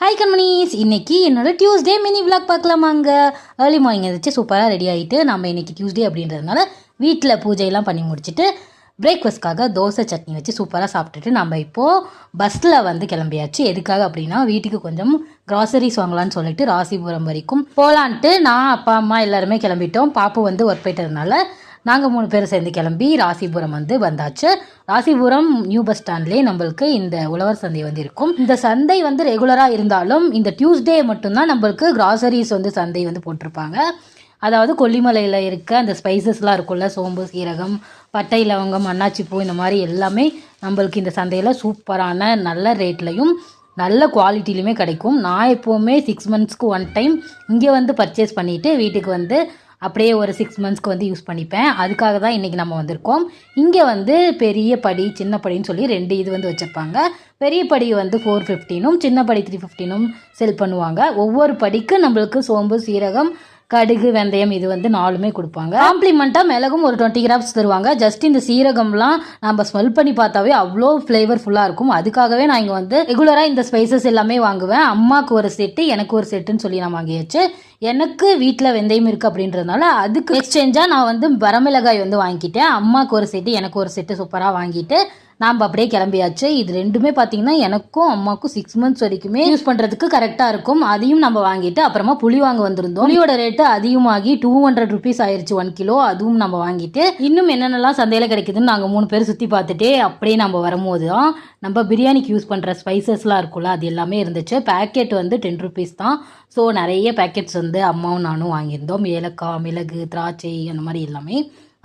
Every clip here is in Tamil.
ஹாய் கண்மணிஸ், இன்னைக்கு என்னோட டியூஸ்டே மினி விளாக் பார்க்கலாமாங்க. ஏர்லி மார்னிங் எழுந்திரிச்சு சூப்பராக ரெடி ஆகிட்டு நம்ம இன்னைக்கு டியூஸ்டே அப்படின்றதுனால வீட்டில் பூஜையெல்லாம் பண்ணி முடிச்சுட்டு பிரேக்ஃபாஸ்ட்காக தோசை சட்னி வச்சு சூப்பராக சாப்பிட்டுட்டு நம்ம இப்போது பஸ்ஸில் வந்து கிளம்பியாச்சு. எதுக்காக அப்படின்னா வீட்டுக்கு கொஞ்சம் க்ராசரிஸ் வாங்கலான்னு சொல்லிட்டு ராசிபுரம் வரைக்கும் போகலான்ட்டு நான் அப்பா அம்மா எல்லாருமே கிளம்பிட்டோம். பாப்பு வந்து ஒர்க் போயிட்டதுனால நாங்கள் 3 பேர் சேர்ந்து கிளம்பி ராசிபுரம் வந்து வந்தாச்சு. ராசிபுரம் நியூ பஸ் ஸ்டாண்ட்லேயே நம்மளுக்கு இந்த உழவர் சந்தை வந்து இருக்கும். இந்த சந்தை வந்து ரெகுலராக இருந்தாலும் இந்த டியூஸ்டே மட்டும்தான் நம்மளுக்கு கிராசரிஸ் வந்து சந்தை வந்து போட்டிருப்பாங்க. அதாவது கொல்லிமலையில் இருக்க அந்த ஸ்பைசஸ்லாம் இருக்கும்ல, சோம்பு, சீரகம், பட்டை, லவங்கம், அன்னாச்சிப்பூ, இந்த மாதிரி எல்லாமே நம்மளுக்கு இந்த சந்தையில் சூப்பரான நல்ல ரேட்லையும் நல்ல குவாலிட்டிலையுமே கிடைக்கும். நான் எப்போவுமே 6 monthsக்கு 1 டைம் இங்கே வந்து பர்ச்சேஸ் பண்ணிவிட்டு வீட்டுக்கு வந்து அப்படியே ஒரு 6 monthsக்கு வந்து யூஸ் பண்ணிப்பேன். அதுக்காக தான் இன்றைக்கி நம்ம வந்திருக்கோம். இங்கே வந்து பெரிய படி சின்ன படின்னு சொல்லி 2 இது வந்து வச்சுருப்பாங்க. பெரிய படி வந்து 415ம் சின்ன படி 315ம் செல் பண்ணுவாங்க. ஒவ்வொரு படிக்கு நம்மளுக்கு சோம்பு, சீரகம், கடுகு, வெந்தயம் இது வந்து 4மே கொடுப்பாங்க. காம்ப்ளிமெண்ட்டாக மிளகும் ஒரு 20 கிராம்ஸ் தருவாங்க. ஜஸ்ட் இந்த சீரகம்லாம் நம்ம ஸ்மெல் பண்ணி பார்த்தாவே அவ்வளோ ஃப்ளேவர்ஃபுல்லாக இருக்கும். அதுக்காகவே நான் இங்கே வந்து ரெகுலராக இந்த ஸ்பைசஸ் எல்லாமே வாங்குவேன். அம்மாவுக்கு ஒரு செட்டு, எனக்கு ஒரு செட்டுன்னு சொல்லி நான் வாங்கியாச்சு. எனக்கு வீட்டில் வெந்தயம் இருக்குது அப்படின்றதுனால அதுக்கு எக்ஸ்சேஞ்சாக நான் வந்து வரமிளகாய் வந்து வாங்கிக்கிட்டேன். அம்மாவுக்கு ஒரு செட்டு, எனக்கு ஒரு செட்டு சூப்பராக வாங்கிட்டு நாம் அப்படியே கிளம்பியாச்சு. இது ரெண்டுமே பார்த்தீங்கன்னா எனக்கும் அம்மாவுக்கும் 6 months வரைக்குமே யூஸ் பண்ணுறதுக்கு கரெக்டாக இருக்கும். அதையும் நம்ம வாங்கிட்டு அப்புறமா புளி வாங்க வந்திருந்தோம். புளியோட ரேட்டு அதிகமாகி 200 rupees ஆயிடுச்சு 1 kilo. அதுவும் நம்ம வாங்கிட்டு இன்னும் என்னென்னலாம் சந்தையில் கிடைக்குதுன்னு நாங்கள் 3 பேர் சுற்றி பார்த்துட்டே அப்படியே நம்ம வரும்போது தான் நம்ம பிரியாணிக்கு யூஸ் பண்ணுற ஸ்பைசஸ்லாம் இருக்கும்ல, அது எல்லாமே இருந்துச்சு. பேக்கெட் வந்து 10 rupees தான். ஸோ நிறைய பேக்கெட்ஸ் வந்து அம்மாவும் நானும் வாங்கியிருந்தோம். ஏலக்காய், மிளகு, திராட்சை, அந்த மாதிரி எல்லாமே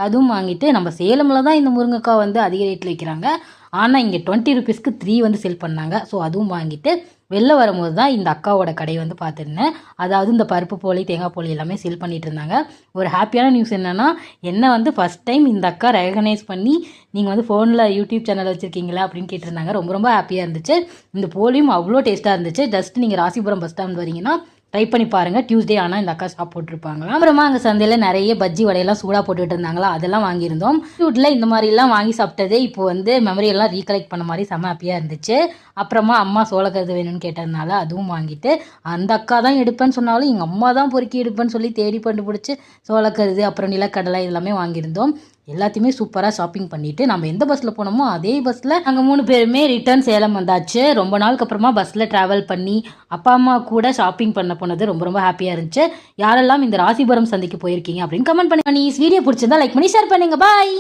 அதுவும் வாங்கிட்டு நம்ம சேலமில் தான் இந்த முருங்கைக்காய் வந்து அதிக ரேட்டில் விற்கிறாங்க. ஆனால் இங்கே 20 rupeesக்கு 3 வந்து செல் பண்ணாங்க. ஸோ அதுவும் வாங்கிட்டு வெளில வரும்போது தான் இந்த அக்காவோட கடை வந்து பார்த்துருந்தேன். அதாவது இந்த பருப்பு போலி, தேங்காய் போலி எல்லாமே செல் பண்ணிட்டு இருந்தாங்க. ஒரு ஹாப்பியான நியூஸ் என்னென்னா, என்ன வந்து ஃபஸ்ட் டைம் இந்த அக்கா ரெகனைஸ் பண்ணி நீங்கள் வந்து ஃபோனில் யூடியூப் சேனல் வச்சுருக்கீங்களா அப்படின்னு கேட்டிருந்தாங்க. ரொம்ப ரொம்ப ஹாப்பியாக இருந்துச்சு. இந்த போலியும் அவ்வளோ டேஸ்ட்டாக இருந்துச்சு. ஜஸ்ட் நீங்கள் ராசிபுரம் பஸ் ஸ்டாண்ட் வரீங்கன்னா ட்ரை பண்ணி பாருங்கள். டியூஸ்டே ஆனால் இந்த அக்கா ஷாப் போட்டிருப்பாங்க. அப்புறமா அங்கே சந்தையில் நிறைய பஜ்ஜி வடையெல்லாம் சூடாக போட்டுட்டு இருந்தாங்களா, அதெல்லாம் வாங்கியிருந்தோம். வீட்டில் இந்த மாதிரிலாம் வாங்கி சாப்பிட்டதே இப்போ வந்து மெமரியெல்லாம் ரீகலெக்ட் பண்ண மாதிரி செம்ம ஹாப்பியாக இருந்துச்சு. அப்புறமா அம்மா சோளக்கருது வேணும்னு கேட்டதுனால அதுவும் வாங்கிட்டு, அந்த அக்கா தான் எடுப்பேன்னு சொன்னாலும் எங்கள் அம்மா தான் பொறுக்கி எடுப்பேன்னு சொல்லி தேடி கண்டுபிடிச்சி சோளக்கருது அப்புறம் நிலக்கடலை இதெல்லாமே வாங்கியிருந்தோம். எல்லாத்தையுமே சூப்பராக ஷாப்பிங் பண்ணிவிட்டு நம்ம எந்த பஸ்ஸில் போனோமோ அதே பஸ்ஸில் நாங்கள் 3 பேருமே ரிட்டர்ன் சேலம் வந்தாச்சு. ரொம்ப நாளுக்கு அப்புறமா பஸ்ஸில் ட்ராவல் பண்ணி அப்பா அம்மா கூட ஷாப்பிங் பண்ண போனது ரொம்ப ரொம்ப ஹாப்பியாக இருந்துச்சு. யாரெல்லாம் இந்த ராசிபுரம் சந்தைக்கு போயிருக்கீங்க அப்படின்னு கமெண்ட் பண்ணி வீடியோ பிடிச்சிருந்தா லைக் பண்ணி ஷேர் பண்ணுங்க. பாய்.